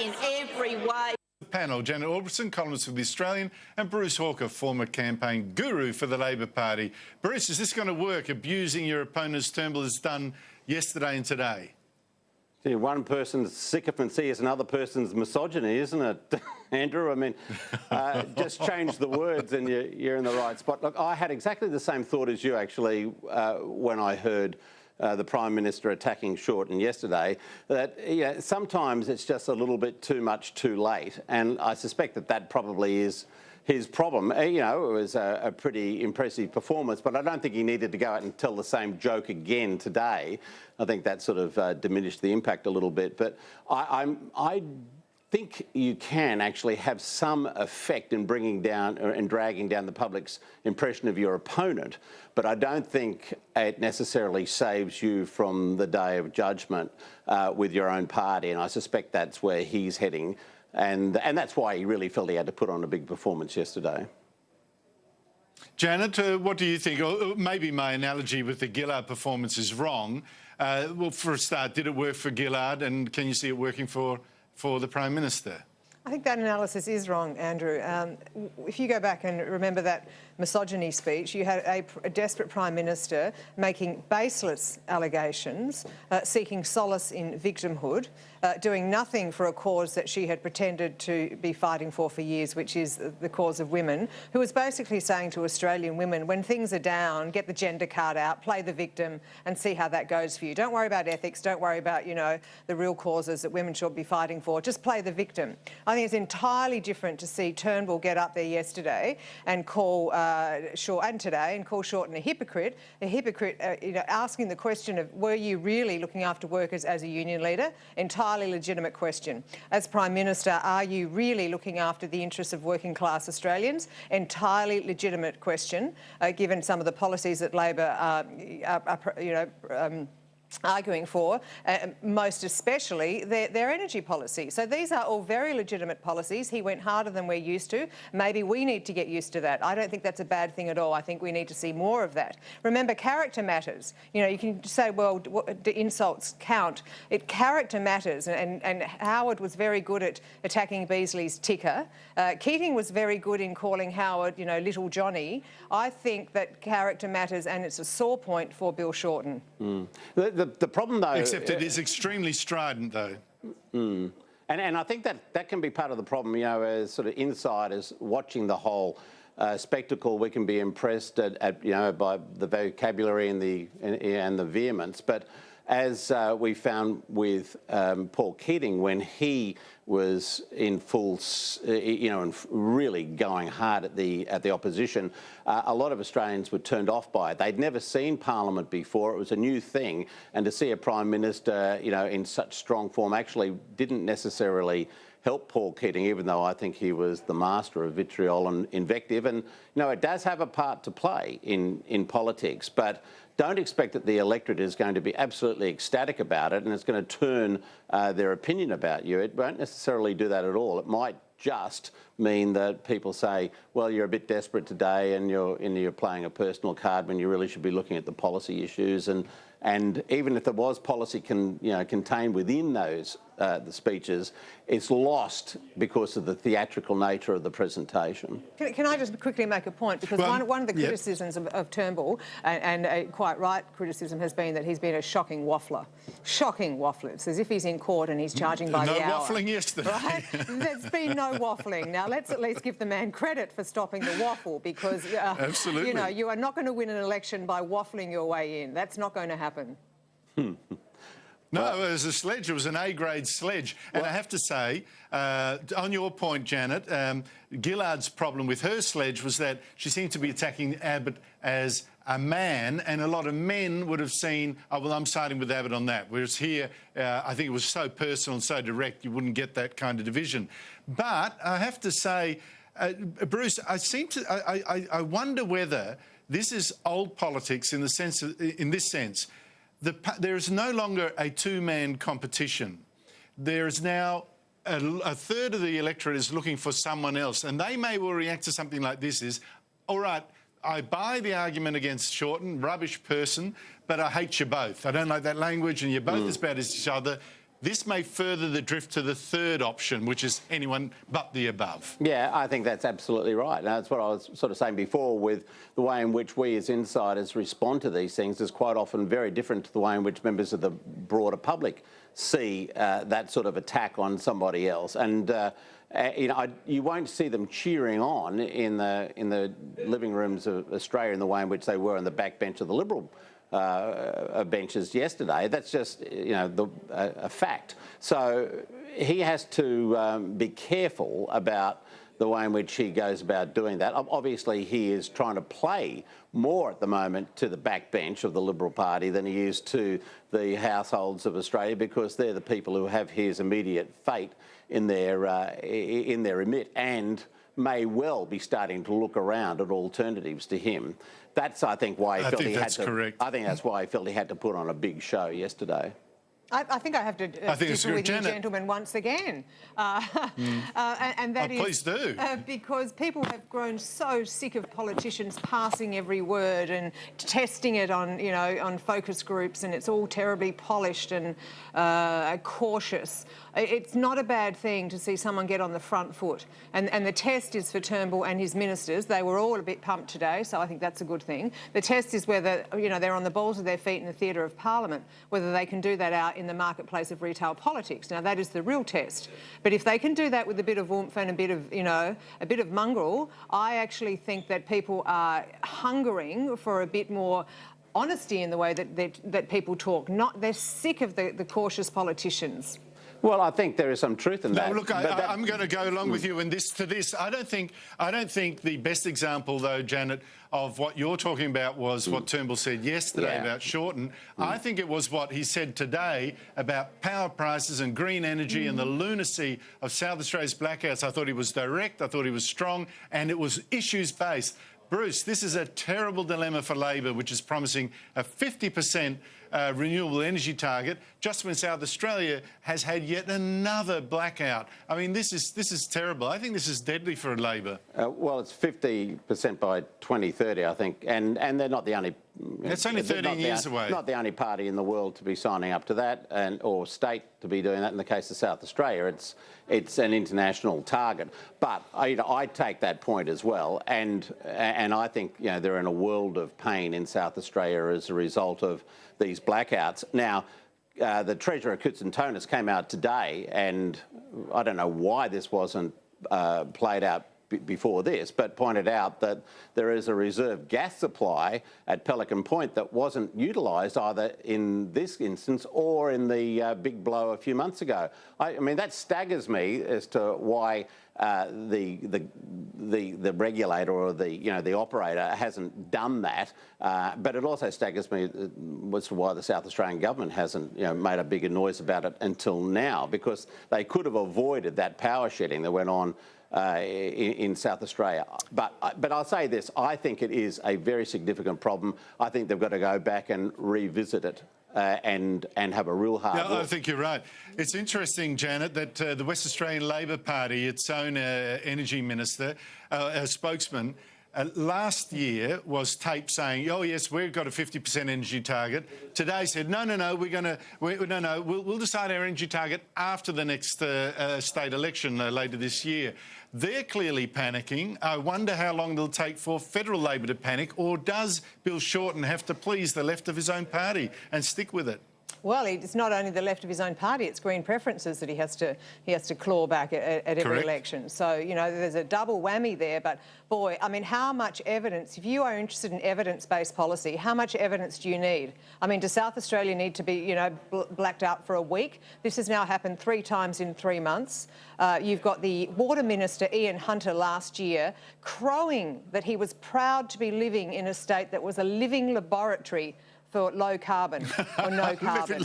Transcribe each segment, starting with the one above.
in every way. Panel, Janet Albrechtsen, columnist for The Australian, and Bruce Hawker, former campaign guru for the Labor Party. Bruce, is this going to work, abusing your opponent's Turnbull has done yesterday and today? See, one person's sycophancy is another person's misogyny, isn't it, Andrew? I mean, just change the words and you're in the right spot. Look, I had exactly the same thought as you, actually, when I heard the Prime Minister attacking Shorten yesterday, that sometimes it's just a little bit too much too late. And I suspect that that probably is his problem. It was a pretty impressive performance, but I don't think he needed to go out and tell the same joke again today. I think that sort of diminished the impact a little bit. But I think you can actually have some effect in bringing down and dragging down the public's impression of your opponent, but I don't think it necessarily saves you from the day of judgment with your own party, and I suspect that's where he's heading, and that's why he really felt he had to put on a big performance yesterday. Janet, what do you think? Or maybe my analogy with the Gillard performance is wrong. Well, for a start, did it work for Gillard, and can you see it working for the Prime Minister? I think that analysis is wrong, Andrew. If you go back and remember that misogyny speech, you had a desperate Prime Minister making baseless allegations, seeking solace in victimhood, doing nothing for a cause that she had pretended to be fighting for years, which is the cause of women, who was basically saying to Australian women, when things are down, get the gender card out, play the victim and see how that goes for you. Don't worry about ethics, don't worry about, the real causes that women should be fighting for, just play the victim. I think it's entirely different to see Turnbull get up there yesterday and call Shorten a hypocrite. Asking the question of, were you really looking after workers as a union leader? Entirely legitimate question. As Prime Minister, are you really looking after the interests of working class Australians? Entirely legitimate question, given some of the policies that Labor are arguing for, most especially their energy policy. So these are all very legitimate policies. He went harder than we're used to. Maybe we need to get used to that. I don't think that's a bad thing at all. I think we need to see more of that. Remember, character matters. You can say, well, do insults count? Character matters, and Howard was very good at attacking Beazley's ticker. Keating was very good in calling Howard, little Johnny. I think that character matters, and it's a sore point for Bill Shorten. The problem, though... Except it is extremely strident, though. And I think that can be part of the problem, as sort of insiders watching the whole spectacle. We can be impressed by the vocabulary and the vehemence, but as we found with Paul Keating, when he was in full, and really going hard at the opposition, a lot of Australians were turned off by it. They'd never seen Parliament before. It was a new thing, and to see a Prime Minister, in such strong form actually didn't necessarily help Paul Keating, even though I think he was the master of vitriol and invective. And, it does have a part to play in politics, but don't expect that the electorate is going to be absolutely ecstatic about it and it's going to turn their opinion about you. It won't necessarily do that at all. It might just mean that people say, well, you're a bit desperate today and you're playing a personal card when you really should be looking at the policy issues. And even if there was policy contained within those the speeches, it's lost because of the theatrical nature of the presentation. Can I just quickly make a point? Because one of the criticisms of Turnbull, and a quite right criticism, has been that he's been a shocking waffler. Shocking waffler. It's as if he's in court and he's charging by the hour. No waffling yesterday. Right? There's been no waffling. Now, let's at least give the man credit for stopping the waffle, because, absolutely, you are not going to win an election by waffling your way in. That's not going to happen. No, it was a sledge. It was an A-grade sledge. And I have to say, on your point, Janet, Gillard's problem with her sledge was that she seemed to be attacking Abbott as a man, and a lot of men would have seen, oh, well, I'm siding with Abbott on that. Whereas here, I think it was so personal and so direct, you wouldn't get that kind of division. But I have to say, Bruce, I wonder whether this is old politics in this sense. There is no longer a two-man competition. There is now a third of the electorate is looking for someone else, and they may well react to something like this is, all right, I buy the argument against Shorten, rubbish person, but I hate you both. I don't like that language, and you're both as bad as each other. this may further the drift to the third option, which is anyone but the above. Yeah, I think that's absolutely right. And that's what I was sort of saying before, with the way in which we as insiders respond to these things is quite often very different to the way in which members of the broader public see that sort of attack on somebody else. And you won't see them cheering on in the living rooms of Australia in the way in which they were on the backbench of the Liberal benches yesterday. That's just, a fact. So he has to be careful about the way in which he goes about doing that. Obviously, he is trying to play more at the moment to the backbench of the Liberal Party than he is to the households of Australia, because they're the people who have his immediate fate in their remit and may well be starting to look around at alternatives to him. That's, I think, why he felt he had to. Correct. I think that's why he felt he had to put on a big show yesterday. I think I have to differ with you, gentlemen, once again. And that is... Please do. Because people have grown so sick of politicians passing every word and testing it on, on focus groups, and it's all terribly polished and cautious. It's not a bad thing to see someone get on the front foot. And the test is for Turnbull and his ministers. They were all a bit pumped today, so I think that's a good thing. The test is whether, they're on the balls of their feet in the theatre of Parliament, whether they can do that out in the marketplace of retail politics. Now, that is the real test. But if they can do that with a bit of oomph and a bit of mongrel, I actually think that people are hungering for a bit more honesty in the way that people talk. They're sick of the cautious politicians. Well, I think there is some truth in that. No, look, I'm going to go along with you in this. I don't think the best example, though, Janet, of what you're talking about was what Turnbull said yesterday about Shorten. I think it was what he said today about power prices and green energy and the lunacy of South Australia's blackouts. I thought he was direct, I thought he was strong, and it was issues-based. Bruce, this is a terrible dilemma for Labor, which is promising a 50% renewable energy target just when South Australia has had yet another blackout. I mean, this is terrible. I think this is deadly for Labor. Well, it's 50% by 2030, I think, and they're not the only. It's only 13 years away. Not the only party in the world to be signing up to that, or state to be doing that. In the case of South Australia, it's an international target. But I take that point as well, and I think they're in a world of pain in South Australia as a result of these blackouts. Now, the Treasurer Kutsentonis came out today, and I don't know why this wasn't played out before this, but pointed out that there is a reserve gas supply at Pelican Point that wasn't utilised either in this instance or in the big blow a few months ago. I mean, that staggers me as to why the regulator or the operator hasn't done that. But it also staggers me as to why the South Australian government hasn't made a bigger noise about it until now, because they could have avoided that power shedding that went on in South Australia. But I'll say this, I think it is a very significant problem. I think they've got to go back and revisit it and have a real hard look. I think you're right. It's interesting, Janet, that the West Australian Labor Party, its own energy minister, a spokesman, last year was taped saying, "Oh yes, we've got a 50% energy target." Today said, "No, we'll decide our energy target after the next state election later this year." They're clearly panicking. I wonder how long it'll take for federal Labor to panic, or does Bill Shorten have to please the left of his own party and stick with it? Well, it's not only the left of his own party, it's Green preferences that he has to claw back at every Correct. election. So, there's a double whammy there. But, boy, I mean, how much evidence, if you are interested in evidence-based policy, how much evidence do you need? I mean, does South Australia need to be, blacked out for a week? This has now happened 3 times in 3 months. You've got the Water Minister, Ian Hunter, last year, crowing that he was proud to be living in a state that was a living laboratory for low carbon or no carbon.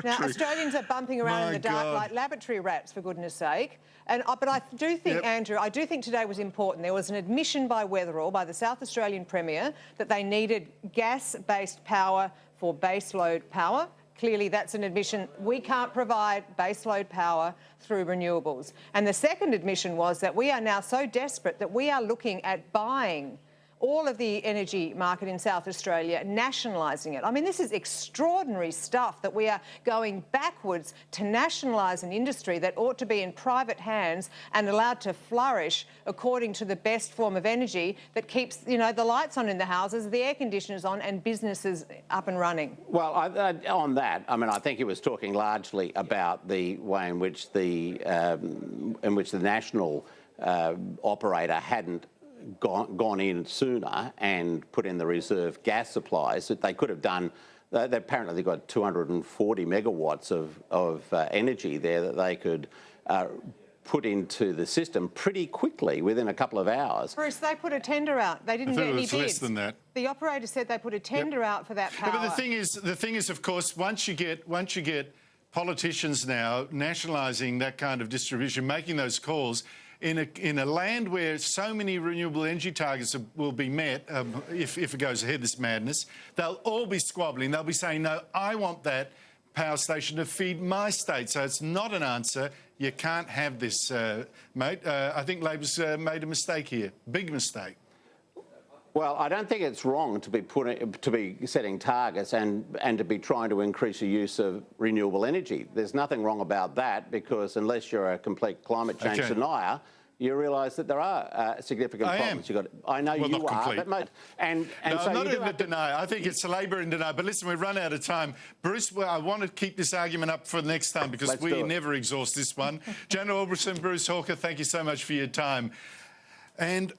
Now, Australians are bumping around in the dark like laboratory rats, for goodness sake. But I do think, Andrew, I do think today was important. There was an admission by Weatherall, by the South Australian Premier, that they needed gas-based power for baseload power. Clearly, that's an admission. We can't provide baseload power through renewables. And the second admission was that we are now so desperate that we are looking at buying all of the energy market in South Australia, nationalising it. I mean, this is extraordinary stuff that we are going backwards to nationalise an industry that ought to be in private hands and allowed to flourish according to the best form of energy that keeps, you know, the lights on in the houses, the air conditioners on and businesses up and running. Well, on that, I mean, I think he was talking largely about the way in which the national operator hadn't gone in sooner and put in the reserve gas supplies that they could have done. They apparently got 240 megawatts of energy there that they could put into the system pretty quickly within a couple of hours. Bruce, they put a tender out. They didn't get any bids. Less than that. The operator said they put a tender out for that power. Yeah, but the thing is, of course, once you get politicians now nationalising that kind of distribution, making those calls, in a land where so many renewable energy targets will be met, if it goes ahead, this madness, they'll all be squabbling. They'll be saying, no, I want that power station to feed my state. So it's not an answer. You can't have this, mate. I think Labor's made a mistake here, big mistake. Well, I don't think it's wrong to be setting targets and to be trying to increase the use of renewable energy. There's nothing wrong about that, because unless you're a complete climate change denier, you realise that there are significant problems. I know well, you are, but no, so I'm not in the denial. I think it's Labor in denial. But listen, we've run out of time. Bruce, I want to keep this argument up for next time, because we never exhaust this one. Janet Albrechtsen, Bruce Hawker, thank you so much for your time. And